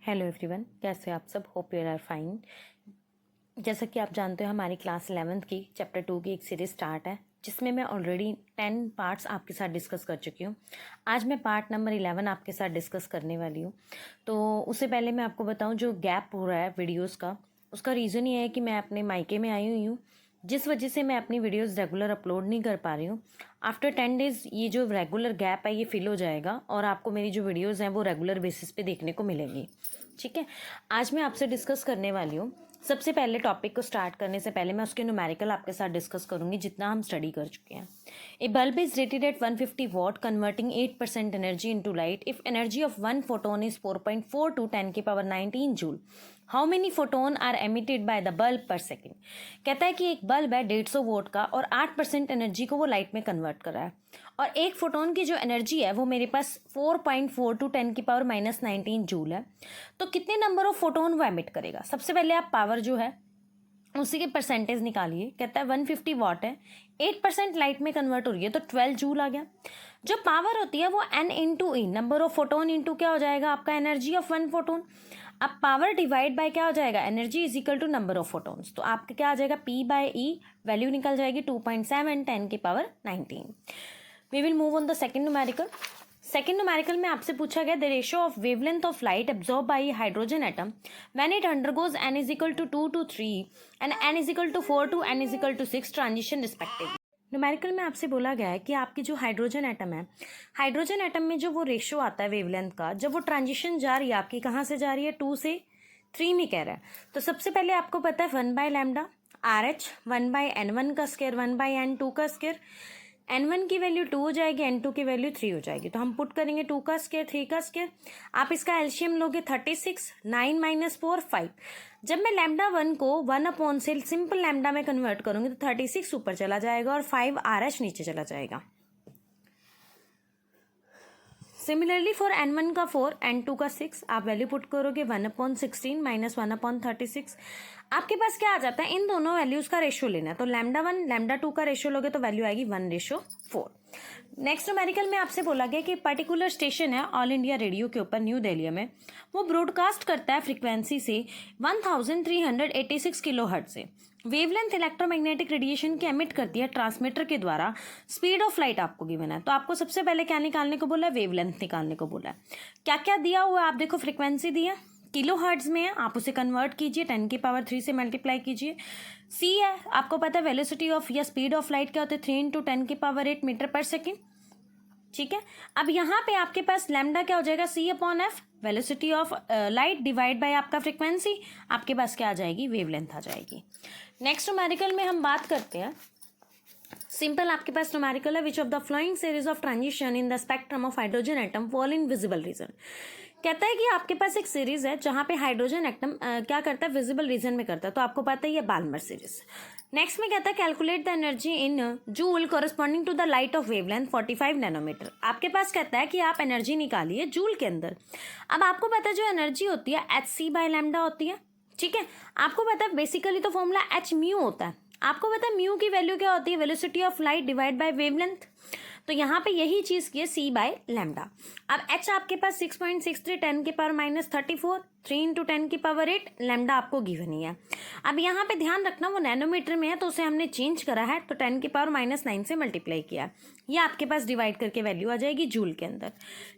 Hello everyone, कैसे आप सब? Hope you are fine. जैसा कि आप जानते हो, हमारी क्लास 11th की चैप्टर 2 की एक सीरीज स्टार्ट है, जिसमें मैं ऑलरेडी 10 पार्ट्स आपके साथ डिस्कस कर चुकी हूँ। आज मैं पार्ट नंबर 11 आपके साथ डिस्कस करने वाली हूँ। तो उससे पहले मैं आपको बताऊँ, जो गैप हो रहा है वीडियोज़ का, उसका रीज़न ये है कि मैं अपने मायके में आई हुई हूँ, जिस वजह से मैं अपनी वीडियोज़ रेगुलर अपलोड नहीं कर पा रही हूँ। आफ्टर 10 डेज़ ये जो रेगुलर गैप है ये फिल हो जाएगा और आपको मेरी जो वीडियोज़ हैं वो रेगुलर बेसिस पे देखने को मिलेंगी। ठीक है, आज मैं आपसे डिस्कस करने वाली हूँ। सबसे पहले टॉपिक को स्टार्ट करने से पहले मैं उसके न्यूमेरिकल आपके साथ डिस्कस करूंगी, जितना हम स्टडी कर चुके हैं। A bulb is rated at 150 watt converting 8% energy into light if energy of one photon is 4.4 to 10 की power 19 joule. How many photon are emitted by the bulb per second. कहता है कि एक बल्ब है 150 vote का और 8% energy को वो लाइट में कन्वर्ट कर रहा है, और एक फोटोन की जो एनर्जी है वो मेरे पास 4.4 टू 10 की पावर -19 जूल है। तो कितने नंबर ऑफ फोटोन वो एमिट करेगा? सबसे पहले आप पावर जो है उसी के परसेंटेज निकालिए। कहता है 150 वॉट है, 8% लाइट में कन्वर्ट हो रही है, तो 12 जूल आ गया। जो पावर होती है वो n into E, number of photon into क्या हो जाएगा आपका, एनर्जी ऑफ वन फोटोन। अब पावर डिवाइड बाय क्या हो जाएगा, energy is equal to number of photons. तो आपका क्या आ जाएगा, P बाय ई, वैल्यू निकल जाएगी 2.7 10 की power 19। We will move on the second numerical. Second numerical में आपसे पूछा गया the ratio of wavelength of light absorb by hydrogen atom when it undergoes n is equal to 2 to 3 and n is equal to 4 to n is equal to 6 transition respectively. Numerical में आपसे बोला गया है कि आपकी जो hydrogen atom है, hydrogen atom में जो वो रेशियो आता है वेवलेंथ का, जब वो ट्रांजिशन जा रही है आपकी, कहाँ से जा रही है, 2 से 3 में कह रहा है। तो सबसे पहले आपको पता है 1/λ RH, 1/n1 का स्क्वायर, 1/n2 का स्क्वायर। n1 की वैल्यू 2 हो जाएगी, n2 की वैल्यू 3 हो जाएगी। तो हम पुट करेंगे 2 का स्क्वायर 3 का स्क्वायर। आप इसका एलसीएम लोगे 36, 9 माइनस 4 5। जब मैं λ1 को 1 से सिंपल लैम्डा में कन्वर्ट करूंगी तो 36 ऊपर चला जाएगा और 5 RH नीचे चला जाएगा। सिमिलरली फॉर n1 का 4, n2 का 6, आप वैल्यू पुट करोगे 1/16 माइनस 1/36। आपके पास क्या आ जाता है, इन दोनों वैल्यूज का रेशियो लेना है। तो λ1 λ2 का रेशियो लोगे तो वैल्यू आएगी 1:4। नेक्स्ट न्यूमेरिकल में आपसे बोला गया कि पर्टिकुलर स्टेशन है ऑल इंडिया रेडियो के ऊपर न्यू दिल्ली में, वो ब्रॉडकास्ट करता है फ्रीक्वेंसी से 1386 किलो हर्ट्ज से। वेवलेंथ इलेक्ट्रोमैग्नेटिक रेडिएशन की एमिट करती है ट्रांसमीटर के द्वारा। स्पीड ऑफ लाइट आपको गिवन है, तो आपको सबसे पहले क्या निकालने को बोला है, वेवलेंथ निकालने को बोला है। क्या क्या दिया हुआ है आप देखो, फ्रीक्वेंसी दिया किलो हर्ट्ज में है, आप उसे कन्वर्ट कीजिए 10 की पावर 3 से मल्टीप्लाई कीजिए। सी है, आपको पता है वेलोसिटी ऑफ या स्पीड ऑफ लाइट क्या होती है, 3 इंटू 10 की पावर 8 मीटर पर सेकेंड। ठीक है, अब यहाँ पे आपके पास लैम्डा क्या हो जाएगा, C/F, velocity of light divide by आपका फ्रीक्वेंसी, आपके पास क्या आ जाएगी, वेवलेंथ आ जाएगी। नेक्स्ट न्यूमेरिकल में हम बात करते हैं, सिंपल आपके पास न्यूमेरिकल है, which of the flowing series of transition in the spectrum of hydrogen atom fall in visible region. कहता है कि आपके पास एक सीरीज है जहां पे हाइड्रोजन एटम क्या करता है, विजिबल रीजन में करता है, तो आपको पता है ये बाल्मर सीरीज। नेक्स्ट में कहता है calculate the energy in joule corresponding to the light of wavelength 45 nanometre. आपके पास कहता है कि आप एनर्जी निकालिए जूल के अंदर। अब आपको पता है जो एनर्जी होती है hc/λ होती है। ठीक है, आपको पता है बेसिकली तो फॉर्मूला h म्यू होता है। आपको पता है म्यू की वैल्यू क्या होती है, velocity of light divide by wavelength. तो यहाँ पे यही चीज की है C/λ। अब h आपके पास 6.63 10 की पावर -34, 3 इंटू 10 की पावर 8, लैम्डा आपको गिवन ही है। अब यहाँ पे ध्यान रखना वो नैनोमीटर में है, तो उसे हमने चेंज करा है, तो 10 की पावर -9 से मल्टीप्लाई किया। ये आपके पास डिवाइड करके वैल्यू आ जाएगी जूल के अंदर।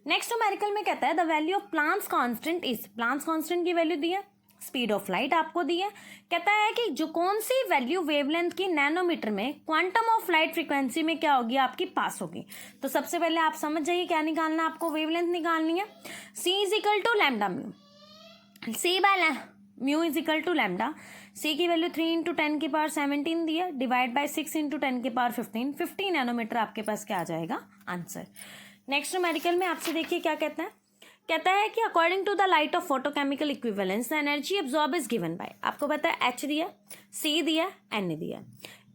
नेक्स्ट न्यूमेरिकल में कहता है the value of Planck's constant is, Planck's constant की वैल्यू दी है, स्पीड ऑफ लाइट आपको दी है। कहता है कि जो कौन सी वैल्यू वेवलेंथ की नैनोमीटर में क्वांटम ऑफ लाइट फ्रीक्वेंसी में क्या होगी, आपकी पास होगी। तो सबसे पहले आप समझ जाइए क्या निकालना, आपको वेवलेंथ निकालनी है। C is equal to lambda mu, mu is equal to lambda. C की वैल्यू 3 इंटू 10 की पावर 17 दी है, डिवाइड बाय 6 इंटू 10 की पावर 15 नैनोमीटर आपके पास क्या आ जाएगा, आंसर। नेक्स्ट न्यूमेरिकल में आपसे देखिए क्या कहता है, कहता है कि according to the light of photochemical equivalence the energy absorb is given by, आपको पता है H दिया, C दिया, N दिया।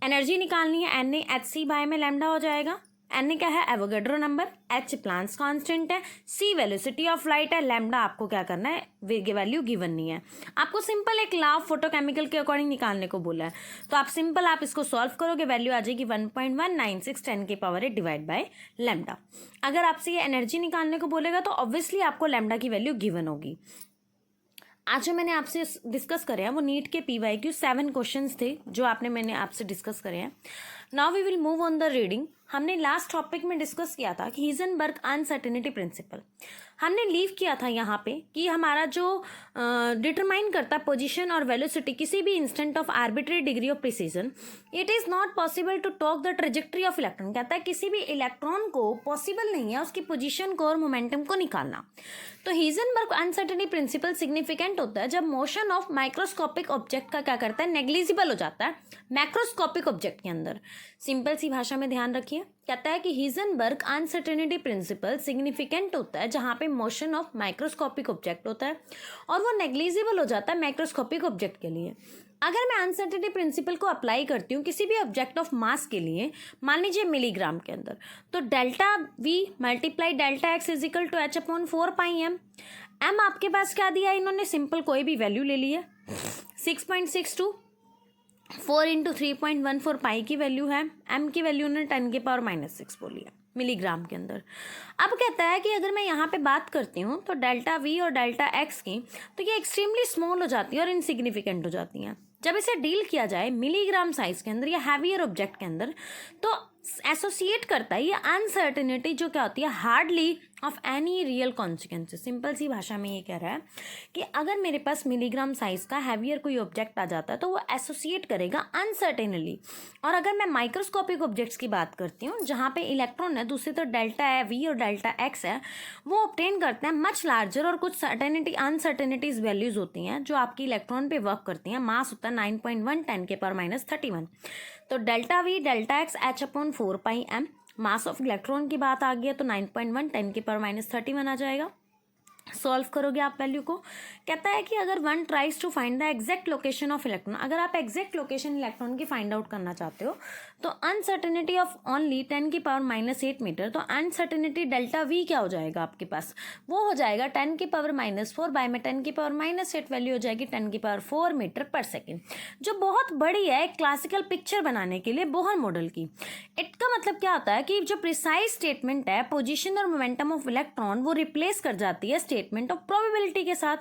एनर्जी निकालनी है, N HC बाय में लैम्डा हो जाएगा। N क्या है, Avogadro number, H Planck's constant है, C वेलोसिटी ऑफ लाइट है, लैम्डा आपको क्या करना है, वैल्यू गिवन नहीं है। आपको सिंपल एक लॉ ऑफ फोटोकेमिकल के अकॉर्डिंग निकालने को बोला है, तो आप सिंपल आप इसको सॉल्व करोगे, वैल्यू आ जाएगी 1.196 10 की पावर 8 डिवाइड बाय लैम्डा। अगर आपसे ये एनर्जी निकालने को बोलेगा तो ऑब्वियसली आपको लैम्डा की वैल्यू गिवन होगी। आज जो मैंने आपसे डिस्कस करे हैं वो नीट के PYQ 7 क्वेश्चंस थे जो मैंने आपसे डिस्कस करे हैं। Now we will move on the reading. हमने लास्ट टॉपिक में डिस्कस किया था कि हीजनबर्ग अनसर्टेनिटी प्रिंसिपल हमने लीव किया था यहाँ पे कि हमारा जो डिटरमाइन करता है पोजीशन और वेलोसिटी किसी भी instant of arbitrary degree of precision, it is not possible to talk the trajectory of electron. कहता है किसी भी इलेक्ट्रॉन को पॉसिबल नहीं है उसकी पोजीशन को और मोमेंटम को निकालना। तो हीजनबर्ग अनसर्टेनिटी प्रिंसिपल सिग्निफिकेंट होता है जब मोशन ऑफ माइक्रोस्कोपिक ऑब्जेक्ट का क्या करता है, नेग्लिजिबल हो जाता है मैक्रोस्कोपिक ऑब्जेक्ट के अंदर। सिंपल सी भाषा में ध्यान रखिए, कहता है कि हीजनबर्ग अनसर्टेनिटी प्रिंसिपल सिग्निफिकेंट होता है जहाँ पे मोशन ऑफ माइक्रोस्कोपिक ऑब्जेक्ट होता है और वो नेग्लिजिबल हो जाता है मैक्रोस्कोपिक ऑब्जेक्ट के लिए। अगर मैं अनसर्टेनिटी प्रिंसिपल को अप्लाई करती हूँ किसी भी ऑब्जेक्ट ऑफ मास के लिए, मान लीजिए मिलीग्राम के अंदर, तो delta V multiply delta x is equal to h/4πm। m आपके पास क्या दिया है, इन्होंने सिंपल कोई भी वैल्यू ले ली है, 6.62 4 × 3.14 पाई की वैल्यू है। m की वैल्यू ने 10⁻⁻6 बोली है मिलीग्राम के अंदर। अब कहता है कि अगर मैं यहाँ पे बात करती हूँ तो डेल्टा V और डेल्टा एक्स की, तो ये एक्सट्रीमली स्मॉल हो जाती है और इनसिग्निफिकेंट हो जाती हैं। जब इसे डील किया जाए मिलीग्राम साइज के अंदर या हैवियर ऑब्जेक्ट के अंदर, तो एसोसिएट करता है ये अनसर्टेनिटी जो क्या होती है, hardly of any real consequences. Simple सी भाषा में ये कह रहा है कि अगर मेरे पास मिलीग्राम साइज का हैवियर कोई ऑब्जेक्ट आ जाता है तो वो एसोसिएट करेगा अनसर्टेनली। और अगर मैं माइक्रोस्कोपिक ऑब्जेक्ट्स की बात करती हूँ जहाँ पे इलेक्ट्रॉन है, दूसरी तो डेल्टा है V और डेल्टा एक्स है, वो ऑब्टेन करते हैं मच लार्जर और कुछ सर्टेनिटी अनसर्टेनिटीज वैल्यूज होती हैं जो आपकी इलेक्ट्रॉन पे वर्क करती हैं। मास होता है 9.1 10⁻31। तो delta V delta x h/4πm। Mass of electron की बात आ गई है तो 9.1 10⁻31 आ जाएगा। सॉल्व करोगे आप वैल्यू को। कहता है कि अगर one tries to find the exact location of electron, अगर आप एग्जैक्ट लोकेशन इलेक्ट्रॉन की फाइंड आउट करना चाहते हो तो अनसर्टेनिटी ऑफ ओनली 10⁻⁻8 मीटर, तो अनसर्टेनिटी डेल्टा V क्या हो जाएगा आपके पास, वो हो जाएगा 10⁻⁻4 बाय में 10⁻⁸ वैल्यू हो जाएगी 10⁻4 मीटर पर सेकेंड, जो बहुत बड़ी है एक क्लासिकल पिक्चर बनाने के लिए बोहर मॉडल की। इसका मतलब क्या होता है कि जो प्रिसाइज स्टेटमेंट है पोजीशन और मोमेंटम ऑफ इलेक्ट्रॉन, वो रिप्लेस कर जाती है स्टेटमेंट ऑफ प्रोबेबिलिटी के साथ,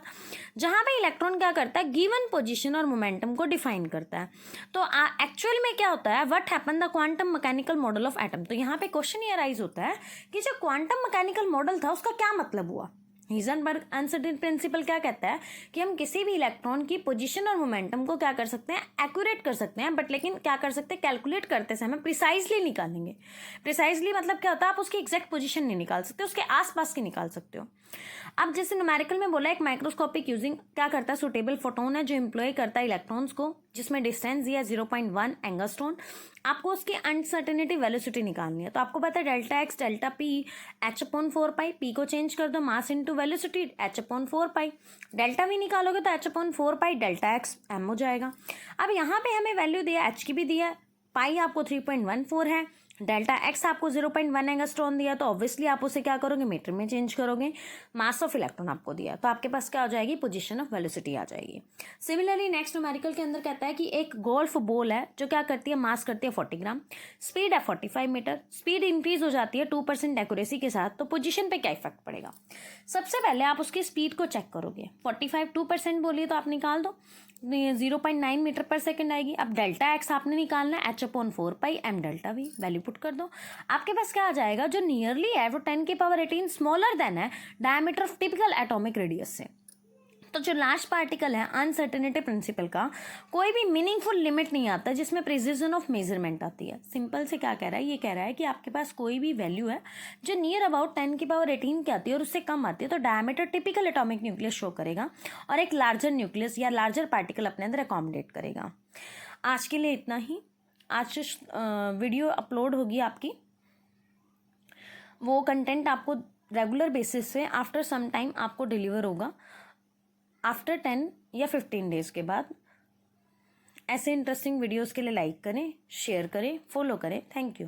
जहां पे इलेक्ट्रॉन क्या करता है, गिवन पोजीशन और मोमेंटम को डिफाइन करता है। तो एक्चुअल में क्या होता है, what happen the quantum mechanical model of atom. तो यहाँ पे क्वेश्चन ये अराइज होता है कि जो क्वांटम मैकेनिकल मॉडल था उसका क्या मतलब हुआ। हीजनबर्ग अनसर्टेनिटी प्रिंसिपल क्या कहता है कि हम किसी भी इलेक्ट्रॉन की पोजीशन और मोमेंटम को क्या कर सकते हैं, एक्यूरेट कर सकते हैं, बट लेकिन क्या कर सकते हैं, कैलकुलेट करते समय प्रिसाइजली निकालेंगे। प्रिसाइजली मतलब क्या होता है, आप उसकी एग्जैक्ट पोजीशन नहीं निकाल सकते, उसके आसपास की निकाल सकते हो। अब जैसे न्यूमेरिकल में बोला, एक माइक्रोस्कोपिक यूजिंग क्या करता है, सुटेबल फोटोन है जो एम्प्लॉय करता है इलेक्ट्रॉन्स को, जिसमें डिस्टेंस दिया 0.1 एंगस्ट्रॉन। आपको उसकी अनसर्टेनिटी वेलोसिटी निकालनी है, तो आपको पता है delta x delta P h/4π, P को चेंज कर दो mass into velocity h/4π, delta V निकालोगे तो h/4π डेल्टा एक्स m हो जाएगा। अब यहाँ पे हमें वैल्यू दिया, h की भी दिया, पाई आपको 3.14 है, डेल्टा एक्स आपको 0.1 एंगस्ट्रॉन दिया, तो ऑब्वियसली आप उसे क्या करोगे, मीटर में चेंज करोगे। मास ऑफ इलेक्ट्रॉन आपको दिया, तो आपके पास क्या हो जाएगी, पोजीशन ऑफ वेलोसिटी आ जाएगी। सिमिलरली नेक्स्ट न्यूमेरिकल के अंदर कहता है कि एक गोल्फ बॉल है जो क्या करती है, मास करती है 40 ग्राम, स्पीड है 45 मीटर, स्पीड इंक्रीज हो जाती है 2% एक्यूरेसी के साथ, तो पोजीशन पे क्या इफेक्ट पड़ेगा। सबसे पहले आप उसकी स्पीड को चेक करोगे, 45 2% बोलिए तो आप निकाल दो, 0.9 मीटर पर सेकेंड आएगी। अब डेल्टा एक्स आपने निकालना है, h/4π m delta V, value put कर दो, आपके पास क्या आ जाएगा, जो नियरली है वो 10⁻18 स्मॉलर देन है diameter of typical atomic radius से। तो जो लास्ट पार्टिकल है अनसर्टेनिटी प्रिंसिपल का, कोई भी मीनिंगफुल लिमिट नहीं आता जिसमें प्रिसिजन ऑफ मेजरमेंट आती है। सिंपल से क्या कह रहा है, ये कह रहा है कि आपके पास कोई भी वैल्यू है जो नियर अबाउट 10⁻18 की आती है और उससे कम आती है, तो diameter typical atomic nucleus show करेगा और एक लार्जर न्यूक्लियस या लार्जर पार्टिकल अपने अंदर अकोमोडेट करेगा। आज के लिए इतना ही। आज वीडियो अपलोड होगी आपकी, वो कंटेंट आपको रेगुलर बेसिस से आफ्टर सम टाइम आपको डिलीवर होगा, आफ्टर 10 या 15 डेज़ के बाद। ऐसे इंटरेस्टिंग वीडियोस के लिए लाइक करें, शेयर करें, फॉलो करें। Thank you.